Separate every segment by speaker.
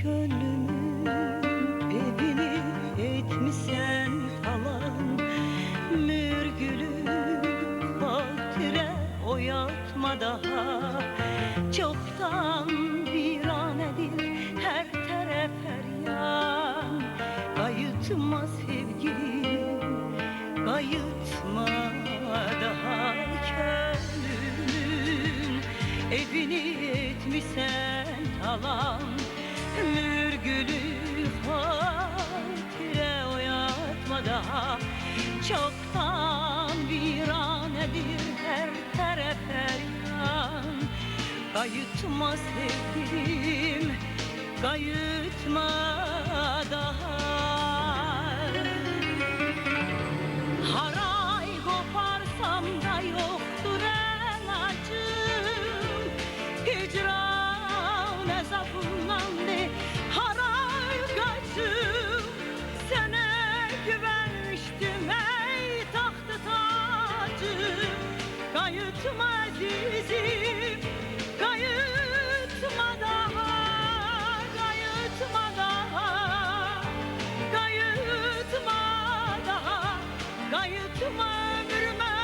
Speaker 1: Könlümün evini etmişsen falan, mürgülü hatire oyatma daha. Çoktan viranedir her taraf her yan. Kayıtma sevgilim, kayıtma daha. Könlümün evini etmişsen talan, mürgülü hatire oyatma daha. Çoktan viranedir her taraf her yan. Kayıtma sevgilim, kayıtma daha. Haray koparsam da yoktur en acım, hicran ezabından de haray kaçım. Sana güvenmiştim ey tahtı tacım. Kayıtma azizim, kayıtma daha. Kayıtma daha, kayıtma daha. Kayıtma ömrüme,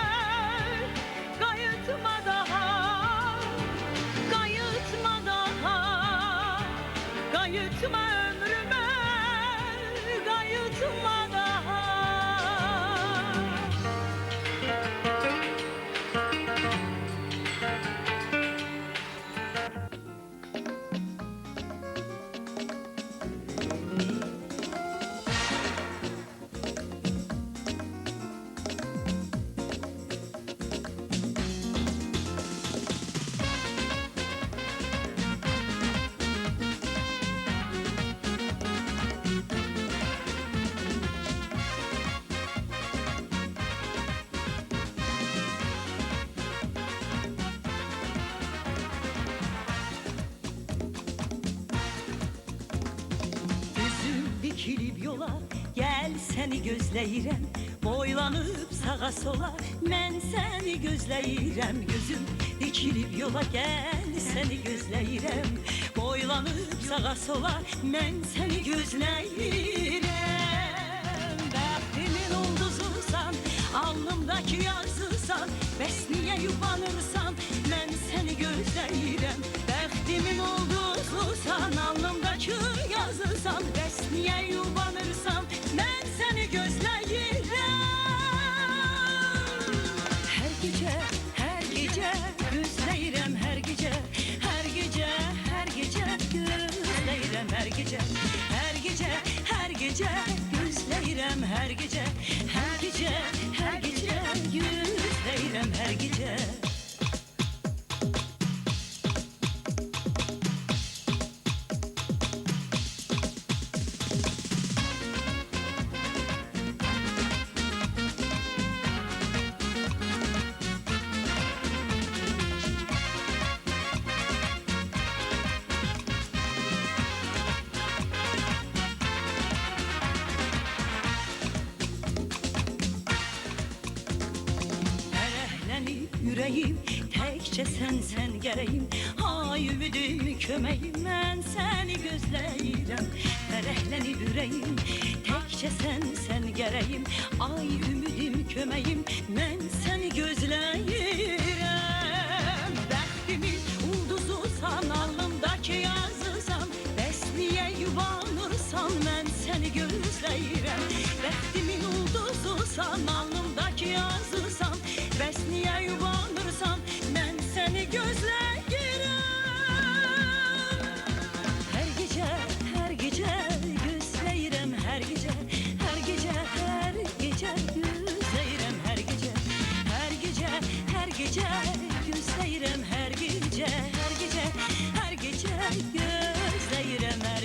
Speaker 1: kayıtma daha. Kayıtma daha, kayıtma ömrüme, kayıtma daha. Dikilip yola gel seni gözləyirəm, boylanıp sağa sola mən səni gözləyirəm. Gözüm dikilip yola gel seni gözləyirəm, boylanıp sağa sola mən səni gözləyirəm. Bəxtimin ulduzusan, alnımdaki yazısan, bəs niyə yubanırsan, mən səni gözləyirəm. Bəxtimin ulduzusan, alnımdaki yazısan, bəs niyə yubanırsan, mən səni gözləyirəm. Hər gecə, hər gecə gözləyirəm, hər gecə, hər gecə, hər gecə gözləyirəm, hər gecə, hər gecə, hər gecə gözləyirəm, hər gecə, hər gecə, hər gecə gözləyirəm, hər gecə. Yüreğim tekçe sen gələyim, ay ümidim köməyim, mən səni gözləyirəm. Fərəhlənib ürəyim tekçe sen gələyim, ay ümidim köməyim, mən səni gözləyirəm.